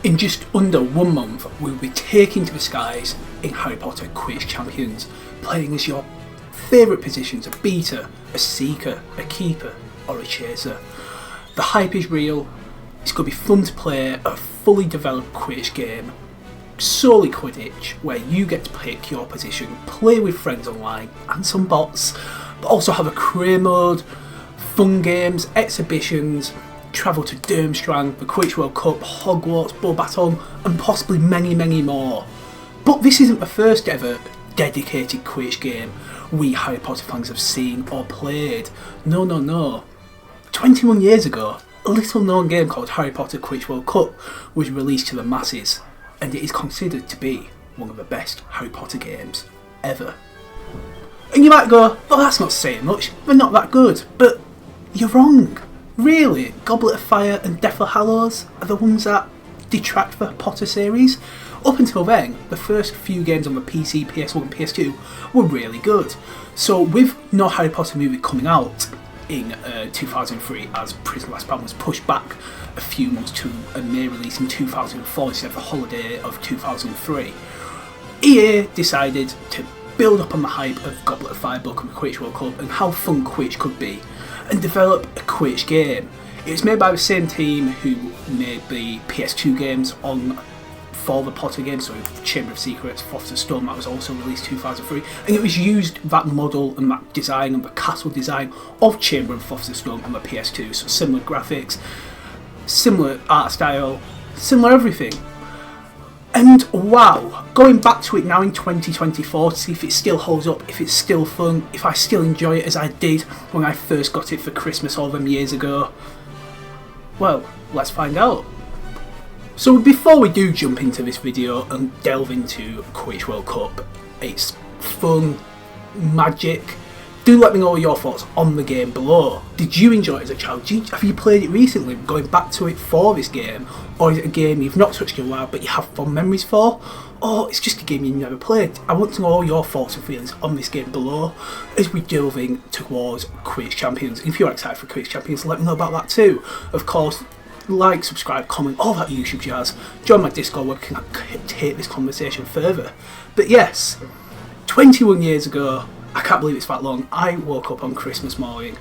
In just under 1 month, we'll be taking to the skies in Harry Potter Quidditch Champions, playing as your favourite positions: a beater, a seeker, a keeper, or a chaser. The hype is real. It's going to be fun to play a fully developed Quidditch game, solely Quidditch, where you get to pick your position, play with friends online and some bots, but also have a career mode, fun games, exhibitions, travel to Durmstrang, the Quidditch World Cup, Hogwarts, Beauxbatons, and possibly many more. But this isn't the first ever dedicated Quidditch game we Harry Potter fans have seen or played. No. 21 years ago, a little known game called Harry Potter Quidditch World Cup was released to the masses, and it is considered to be one of the best Harry Potter games ever. And you might go, well, that's not saying much, they're not that good. But you're wrong. Really, Goblet of Fire and Deathly Hallows are the ones that detract the Potter series. Up until then, the first few games on the PC, PS1 and PS2 were really good. So with no Harry Potter movie coming out in 2003, as Prisoner of Azkaban was pushed back a few months to a May release in 2004 instead of the holiday of 2003, EA decided to build up on the hype of Goblet of Fire book and the Quidditch World Cup and how fun Quidditch could be, and develop a Quidditch game. It was made by the same team who made the PS2 games for the Potter games, so Chamber of Secrets, Philosopher's Stone, that was also released 2003, and it was used that model and that design and the castle design of Chamber and Philosopher's Stone on the PS2, so similar graphics, similar art style, similar everything. And wow, going back to it now in 2024 to see if it still holds up, if it's still fun, if I still enjoy it as I did when I first got it for Christmas all them years ago, well, let's find out. So before we do jump into this video and delve into Quidditch World Cup, its fun, magic, do let me know your thoughts on the game below. Did you enjoy it as a child? Have you played it recently, going back to it for this game? Or is it a game you've not touched in a while but you have fond memories for? Or it's just a game you've never played? I want to know all your thoughts and feelings on this game below as we delve in towards Quidditch Champions. If you're excited for Quidditch Champions, let me know about that too. Of course, like, subscribe, comment, all that YouTube jazz. Join my Discord where we can take this conversation further. But yes, 21 years ago, I can't believe it's that long, I woke up on Christmas morning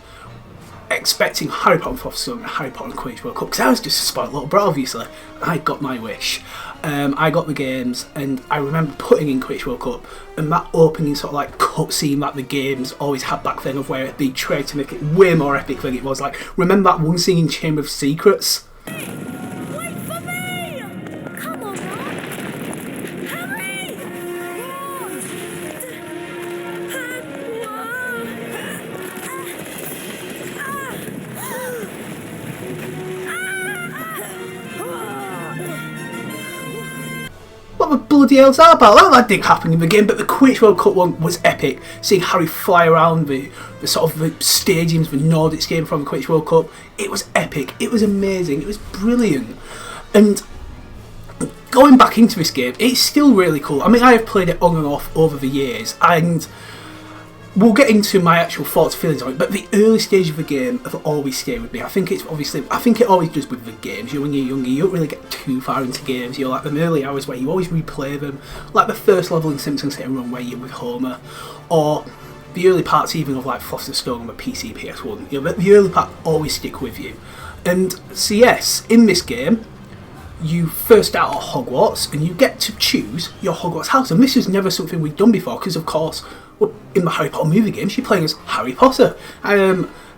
expecting Harry Potter and Philosopher's Stone and Harry Potter and Quidditch World Cup, because I was just a spoiled little brat, obviously. I got my wish. I got the games, and I remember putting in Quidditch World Cup, and that opening sort of like cutscene that the games always had back then, of where they tried to make it way more epic than it was. Like, remember that one scene in Chamber of Secrets? Wait for me! Come on, Ron! Hurry! What the bloody hell's that about? That didn't happen in the game, but the Quidditch World Cup one was epic. Seeing Harry fly around the sort of the stadiums, the Nordics game from the Quidditch World Cup, it was epic, it was amazing, it was brilliant. And going back into this game, it's still really cool. I mean, I have played it on and off over the years, and we'll get into my actual thoughts and feelings on it, but the early stage of the game have always stayed with me. I think it always does with the games. When you're younger, you don't really get too far into games. You're like them early hours where you always replay them, like the first level in Simpsons Hit and Run where you're with Homer, or the early parts even of like Philosopher's Stone on the PC, PS1. You know, the early part always stick with you. And so yes, in this game, you first start at Hogwarts and you get to choose your Hogwarts house, and this is never something we've done before because of course, well, in the Harry Potter movie games you're playing as Harry Potter,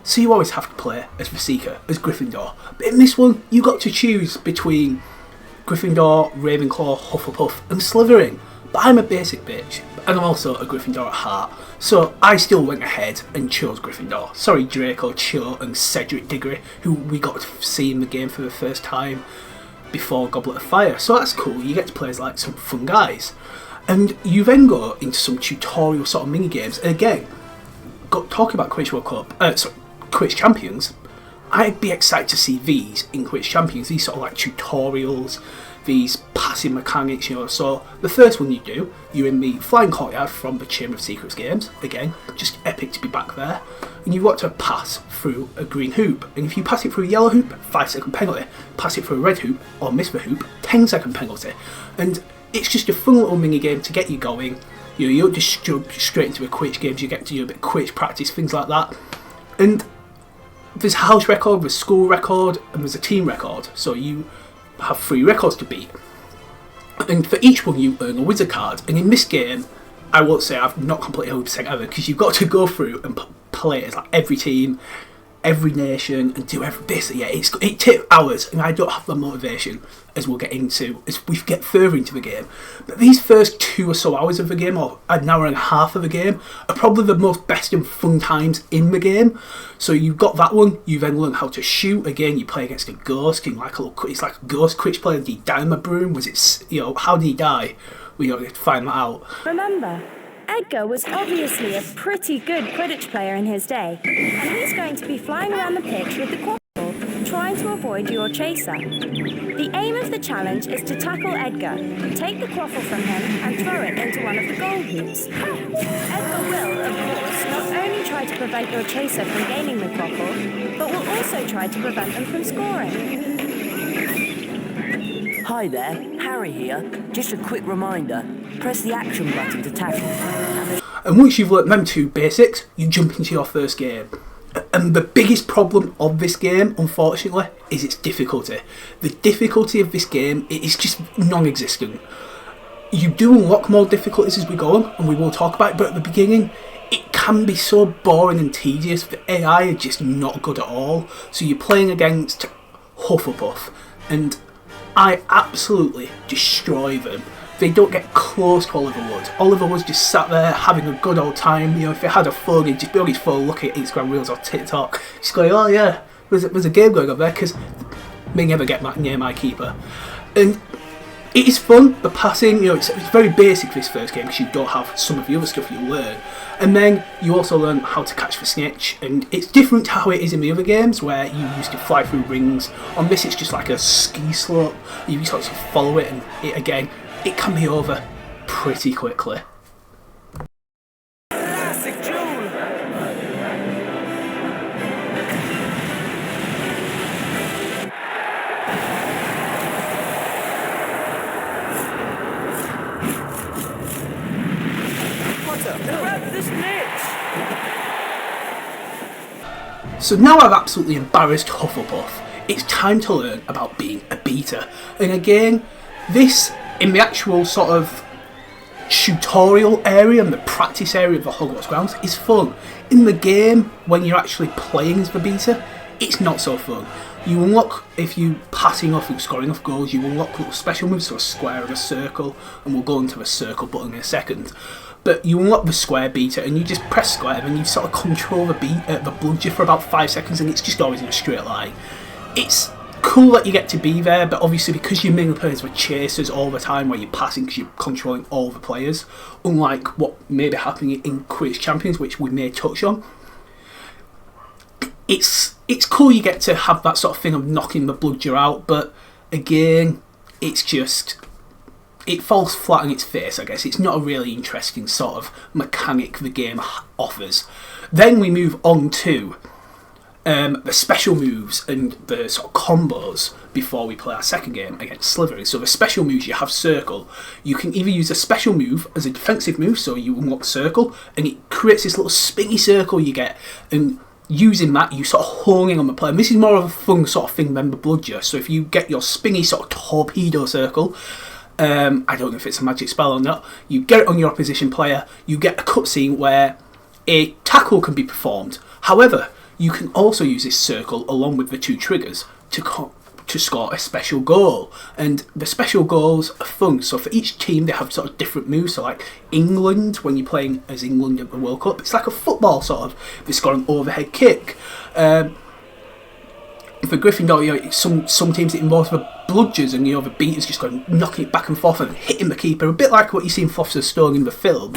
so you always have to play as the Seeker, as Gryffindor. But in this one you got to choose between Gryffindor, Ravenclaw, Hufflepuff and Slytherin, but I'm a basic bitch and I'm also a Gryffindor at heart, so I still went ahead and chose Gryffindor. Sorry Draco, Cho and Cedric Diggory, who we got to see in the game for the first time before Goblet of Fire, so that's cool. You get to play as like some fun guys, and you then go into some tutorial sort of mini games. And again, talking about Quidditch World Cup, Quidditch Champions, I'd be excited to see these in Quidditch Champions. These sort of like tutorials, these passing mechanics, So the first one you do, you're in the Flying Courtyard from the Chamber of Secrets games. Again, just epic to be back there. And you've got to pass through a green hoop. And if you pass it through a yellow hoop, 5-second penalty. Pass it through a red hoop or miss the hoop, 10-second penalty. And it's just a fun little mini game to get you going. You don't just jump straight into the Quidditch games, you get to do a bit of Quidditch practice, things like that. And there's a house record, there's a school record, and there's a team record. So you have 3 records to beat. And for each one you earn a wizard card. And in this game, I won't say I've not completed 100% ever, because you've got to go through and play as like every team, every nation, and do this. Yeah, it takes hours, and I don't have the motivation, as we'll get into as we get further into the game. But these first 2 or so hours of the game, or an hour and a half of the game, are probably the most best and fun times in the game. So you've got that one. You then learn how to shoot. Again, you play against a ghost. It's like a ghost Quidditch player. Did he die in the broom? How did he die? We got to find that out. Remember, Edgar was obviously a pretty good Quidditch player in his day, and he's going to be flying around the pitch with the quaffle, trying to avoid your chaser. The aim of the challenge is to tackle Edgar, take the quaffle from him, and throw it into one of the goal hoops. Edgar will, of course, not only try to prevent your chaser from gaining the quaffle, but will also try to prevent them from scoring. Hi there, Harry here. Just a quick reminder, press the action button to tackle. And once you've learnt them 2 basics, you jump into your first game. And the biggest problem of this game, unfortunately, is its difficulty. The difficulty of this game is just non-existent. You do unlock more difficulties as we go on, and we will talk about it, but at the beginning, it can be so boring and tedious. The AI are just not good at all. So you're playing against Hufflepuff, and I absolutely destroy them. They don't get close to Oliver Wood. Oliver Wood's just sat there having a good old time. If he had a phone, he'd just be on his phone looking at Instagram Reels or TikTok, just going, oh yeah, there's a game going on there, because they never get near my keeper. And it is fun, the passing, it's very basic for this first game, because you don't have some of the other stuff you learn. And then you also learn how to catch the snitch, and it's different to how it is in the other games, where you used to fly through rings. On this, it's just like a ski slope. You just sort of follow it, and it can be over pretty quickly. Classic tune! Potter, grab the snitch! So now I've absolutely embarrassed Hufflepuff, it's time to learn about being a beater. And again, this, in the actual sort of tutorial area and the practice area of the Hogwarts grounds, is fun. In the game, when you're actually playing as the beater, it's not so fun. You unlock, if you passing off and scoring off goals, you unlock little special moves, so a square and a circle, and we'll go into the circle button in a second. But you unlock the square beater, and you just press square, and you sort of control the bludger for about 5 seconds, and it's just always in a straight line. It's cool that you get to be there, but obviously because you're mainly playing with chasers all the time, where you're passing because you're controlling all the players, unlike what may be happening in Quidditch Champions, which we may touch on. It's cool you get to have that sort of thing of knocking the bludger out, but again, it falls flat on its face, I guess. It's not a really interesting sort of mechanic the game offers. Then we move on to the special moves and the sort of combos before we play our second game against Slytherin. So the special moves, you have Circle. You can either use a special move as a defensive move, so you unlock Circle, and it creates this little spinny circle you get, and using that, you sort of hone in on the player. And this is more of a fun sort of thing than the bludger. So if you get your spinny sort of torpedo circle, I don't know if it's a magic spell or not, you get it on your opposition player, you get a cutscene where a tackle can be performed. However, you can also use this circle along with the 2 triggers to score a special goal. And the special goals are fun. So for each team, they have sort of different moves. So like England, when you're playing as England at the World Cup, it's like a football sort of. They score an overhead kick. For Gryffindor, some teams it involves the bludgers, and the beaters just going knocking it back and forth and hitting the keeper, a bit like what you see in Philosopher's Stone in the film.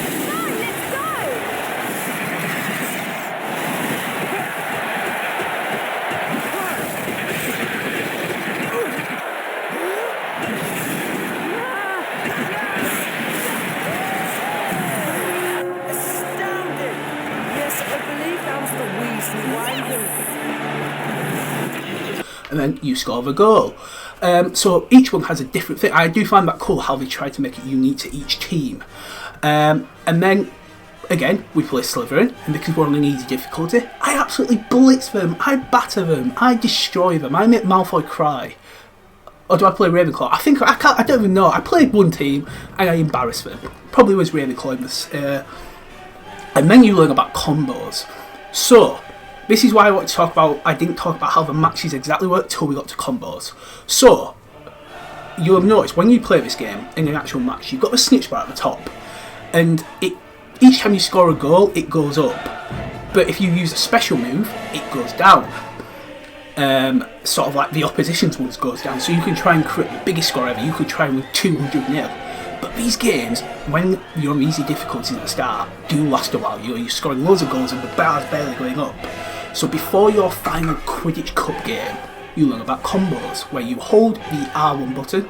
and then you score the goal. So each one has a different thing. I do find that cool how they try to make it unique to each team. And then, again, we play Slytherin, and because we're on an easy difficulty, I absolutely blitz them, I batter them, I destroy them, I make Malfoy cry. Or do I play Ravenclaw? I don't even know. I played one team and I embarrassed them. Probably was Ravenclaw in this. And then you learn about combos. So, this is why I want to talk about, I didn't talk about how the matches exactly work till we got to combos. So, you'll have noticed when you play this game in an actual match, you've got the snitch bar at the top. And each time you score a goal, it goes up. But if you use a special move, it goes down. Sort of like the opposition's ones goes down, so you can try and create the biggest score ever. You could try and win 200-0. But these games, when you're on easy difficulties at the start, do last a while. You're scoring loads of goals and the bar's barely going up. So before your final Quidditch Cup game, you learn about combos, where you hold the R1 button,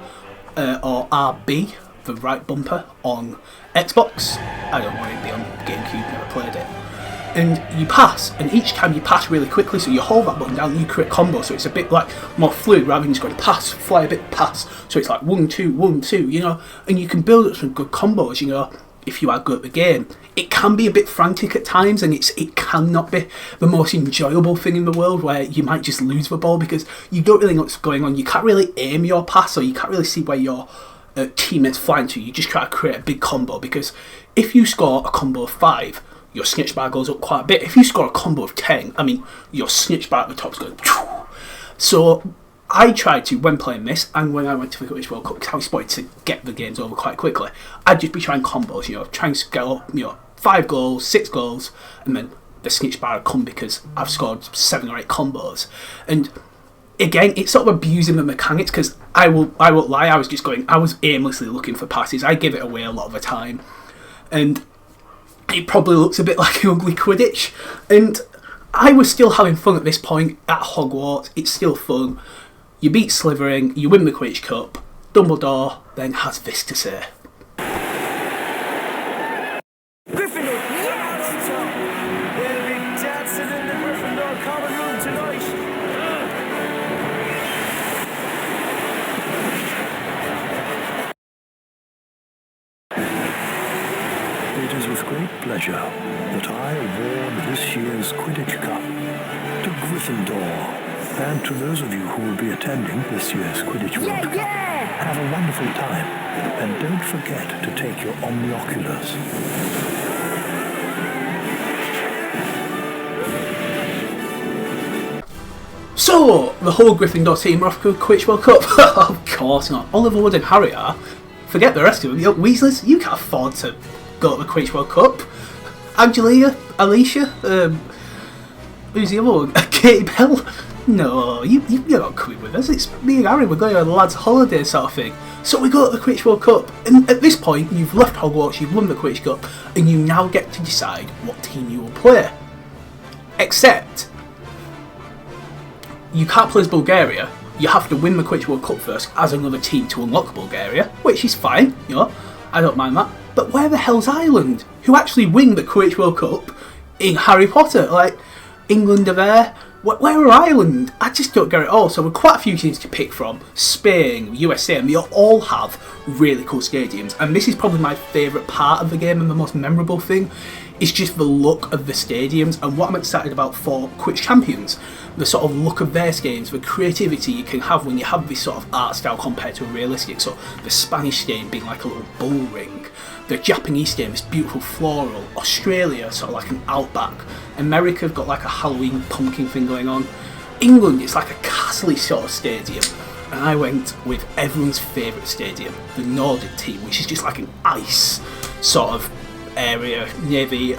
or RB, the right bumper, on Xbox. I don't want it to be on GameCube, never played it. And you pass, and each time you pass really quickly, so you hold that button down and you create combos, so it's a bit like more fluid rather than just going pass, fly a bit, pass. So it's like 1, 2, 1, 2, you know, and you can build up some good combos, you know, if you are good at the game. It can be a bit frantic at times, and it cannot be the most enjoyable thing in the world, where you might just lose the ball because you don't really know what's going on. You can't really aim your pass, or you can't really see where your teammates flying to. You just try to create a big combo, because if you score a combo of 5, your snitch bar goes up quite a bit. If you score a combo of 10, I mean, your snitch bar at the top's going. So I tried to, when playing this, and when I went to the Quidditch World Cup, because I was wanted to get the games over quite quickly, I'd just be trying combos, you know, trying to get up, you know, 5 goals, 6 goals, and then the snitch bar would come because I've scored 7 or 8 combos. And again, it's sort of abusing the mechanics, because I won't lie, I was aimlessly looking for passes. I give it away a lot of the time. And it probably looks a bit like an ugly Quidditch, and I was still having fun at this point at Hogwarts. It's still fun. You beat Slytherin, you win the Quidditch Cup. Dumbledore then has this to say. Gryffindor, yes! They'll be dancing in the Gryffindor common room tonight. It is with great pleasure that I award this year's Quidditch Cup to Gryffindor, and to those of you who will be attending this year's Quidditch World Cup. Have a wonderful time, and don't forget to take your omnioculars. So, the whole Gryffindor team are off to the Quidditch World Cup. Of course not. Oliver Wood and Harry are. Forget the rest of them. Weasleys, you can't afford to go to the Quidditch World Cup. Angelina, Alicia, who's the other one? Katie Bell. No, you're not coming with us. It's me and Harry. We're going on a lad's holiday sort of thing. So we go to the Quidditch World Cup, and at this point, you've left Hogwarts, you've won the Quidditch Cup, and you now get to decide what team you will play. Except, you can't play as Bulgaria. You have to win the Quidditch World Cup first as another team to unlock Bulgaria, which is fine. You know, I don't mind that. But where the hell's Ireland, who actually win the Quidditch World Cup in Harry Potter? Like, England are there. Where are Ireland? I just don't get it all. So we're quite a few teams to pick from. Spain, USA, and they all have really cool stadiums. And this is probably my favourite part of the game, and the most memorable thing is just the look of the stadiums, and what I'm excited about for Quidditch Champions. The sort of look of their games, the creativity you can have when you have this sort of art style compared to a realistic. So the Spanish stadium being like a little bull ring. The Japanese stadium is beautiful floral. Australia, sort of like an outback. America have got like a Halloween pumpkin thing going on. England, it's like a castle-y sort of stadium. And I went with everyone's favourite stadium, the Nordic team, which is just like an ice sort of area near the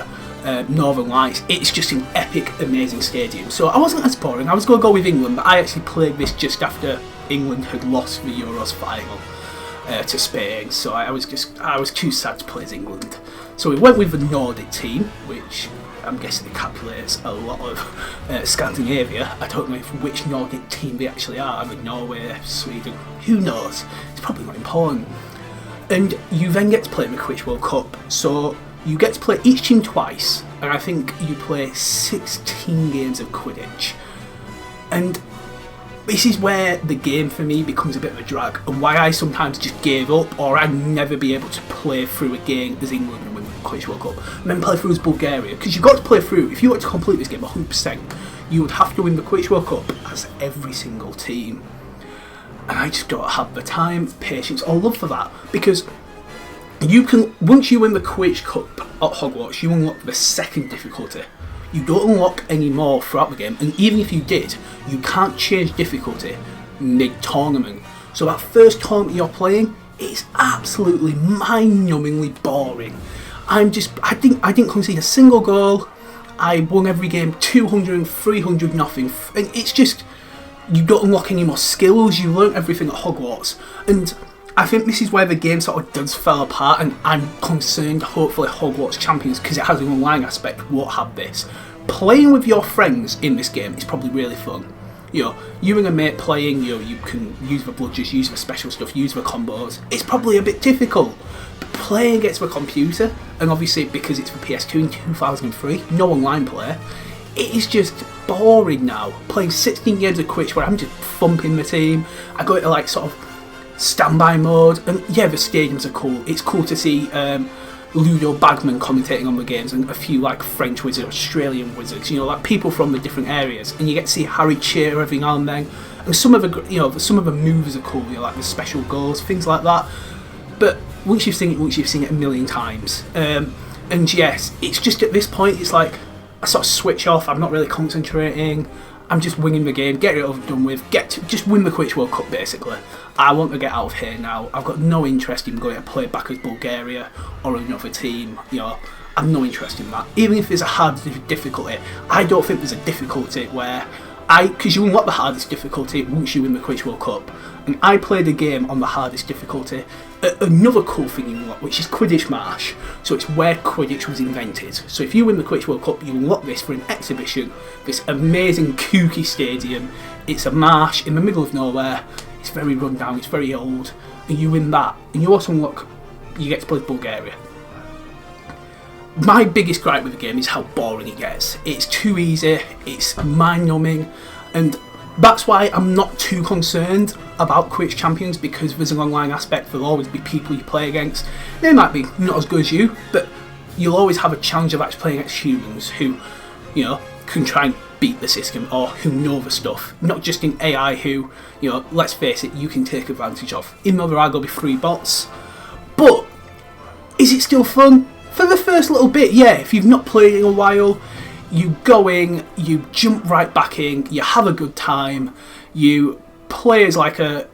Northern Lights. It's just an epic, amazing stadium. So I wasn't as boring. I was going to go with England, but I actually played this just after England had lost the Euros final to Spain. So I was too sad to play as England. So we went with the Nordic team, which I'm guessing encapsulates a lot of Scandinavia. I don't know which Nordic team they actually are. Either Norway, Sweden, who knows? It's probably not important. And you then get to play in the Quidditch World Cup. So you get to play each team twice, and I think you play 16 games of Quidditch. And this is where the game for me becomes a bit of a drag, and why I sometimes just gave up, or I'd never be able to play through a game as England and win the Quidditch World Cup, and then play through as Bulgaria, because you've got to play through, if you want to complete this game 100%, you would have to win the Quidditch World Cup as every single team. And I just don't have the time, patience, or love for that, because you can, once you win the Quidditch Cup at Hogwarts, you unlock the second difficulty. You don't unlock any more throughout the game, and even if you did, you can't change difficulty mid-tournament. So that first tournament you're playing, it's absolutely mind-numbingly boring. I didn't concede a single goal. I won every game 200, 300, nothing. And it's just, you don't unlock any more skills, you learn everything at Hogwarts. And I think this is where the game sort of does fall apart, and I'm concerned hopefully Hogwarts Champions, because it has an online aspect, won't have this. Playing with your friends in this game is probably really fun. You know, you and a mate playing, you know, you can use the bludgers, use the special stuff, use the combos. It's probably a bit difficult. But playing against the computer, and obviously because it's for PS2 in 2003, no online player, it is just boring now. Playing 16 games of Quidditch where I'm just thumping the team. I go into like sort of standby mode, and yeah, the stadiums are cool. It's cool to see Ludo Bagman commentating on the games, and a few like French wizards, Australian wizards, you know, like people from the different areas, and you get to see Harry cheer every now and then. And some of the, you know, some of the moves are cool, you know, like the special goals, things like that. But once you've seen it a million times, and yes, it's just at this point, it's like I sort of switch off. I'm not really concentrating. I'm just winging the game, get it over and done with, just win the Quidditch World Cup basically. I want to get out of here now. I've got no interest in going to play back as Bulgaria or another team. You know, I've no interest in that. Even if there's a hard difficulty, I don't think there's a difficulty where because you unlock the hardest difficulty once you win the Quidditch World Cup. And I played a game on the hardest difficulty. Another cool thing you unlock, which is Quidditch Marsh. So it's where Quidditch was invented. So if you win the Quidditch World Cup, you unlock this for an exhibition, this amazing kooky stadium. It's a marsh in the middle of nowhere. It's very run down, it's very old. And you win that. And you also unlock, you get to play Bulgaria. My biggest gripe with the game is how boring it gets. It's too easy, it's mind-numbing, and that's why I'm not too concerned about Quidditch Champions, because there's an online aspect. There'll always be people you play against. They might be not as good as you, but you'll always have a challenge of actually playing against humans who, you know, can try and beat the system, or who know the stuff. Not just in AI who, you know, let's face it, you can take advantage of. Even though there are going to be free bots. But, is it still fun? For the first little bit, yeah. If you've not played in a while, you go in, you jump right back in, you have a good time, you play as like a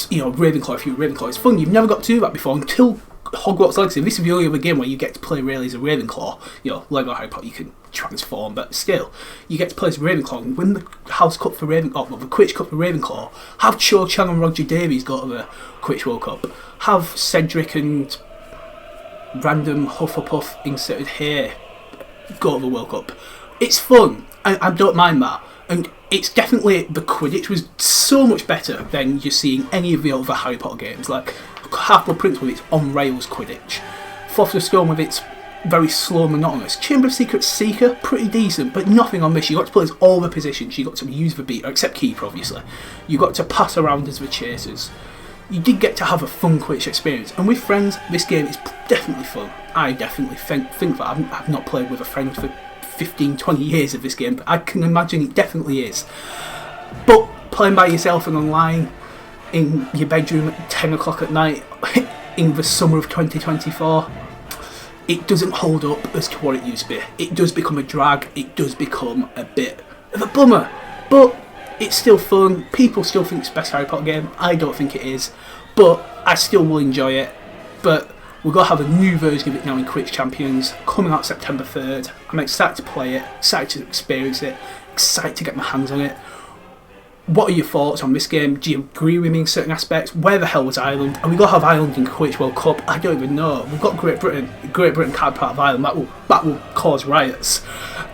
you know, Ravenclaw. If you're a Ravenclaw, it's fun. You've never got to do that before until Hogwarts Legacy. This is the only other game where you get to play really as a Ravenclaw. You know, Lego Harry Potter, you can transform, but still, you get to play as Ravenclaw and win the House Cup for Ravenclaw, the Quidditch Cup for Ravenclaw. Have Cho Chang and Roger Davies go to the Quidditch World Cup. Have Cedric and random Hufflepuff inserted here go to the World Cup. It's fun, and I don't mind that. And it's definitely, the Quidditch was so much better than you're seeing any of the other Harry Potter games. Like Half-Blood Prince with its on-rails Quidditch, Philosopher's Stone with its very slow, monotonous, Chamber of Secrets Seeker, pretty decent, but nothing on this. You got to play as all the positions, you got to use the beater, except Keeper obviously. You got to pass around as the chasers. You did get to have a fun Quidditch experience, and with friends, this game is definitely fun. I definitely think that. I've not played with a friend for 15, 20 years of this game, but I can imagine it definitely is. But playing by yourself and online in your bedroom at 10 o'clock at night in the summer of 2024, it doesn't hold up as to what it used to be. It does become a drag, it does become a bit of a bummer, but it's still fun. People still think it's the best Harry Potter game. I don't think it is, but I still will enjoy it. But we're going to have a new version of it now in Quidditch Champions, coming out September 3rd. I'm excited to play it, excited to experience it, excited to get my hands on it. What are your thoughts on this game? Do you agree with me in certain aspects? Where the hell was Ireland? Are we going to have Ireland in Quidditch World Cup? I don't even know. We've got Great Britain. Great Britain can't be part of Ireland. That will cause riots.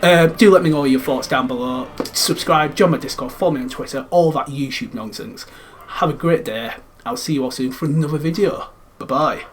Do let me know your thoughts down below. Subscribe, join my Discord, follow me on Twitter, all that YouTube nonsense. Have a great day. I'll see you all soon for another video. Bye bye.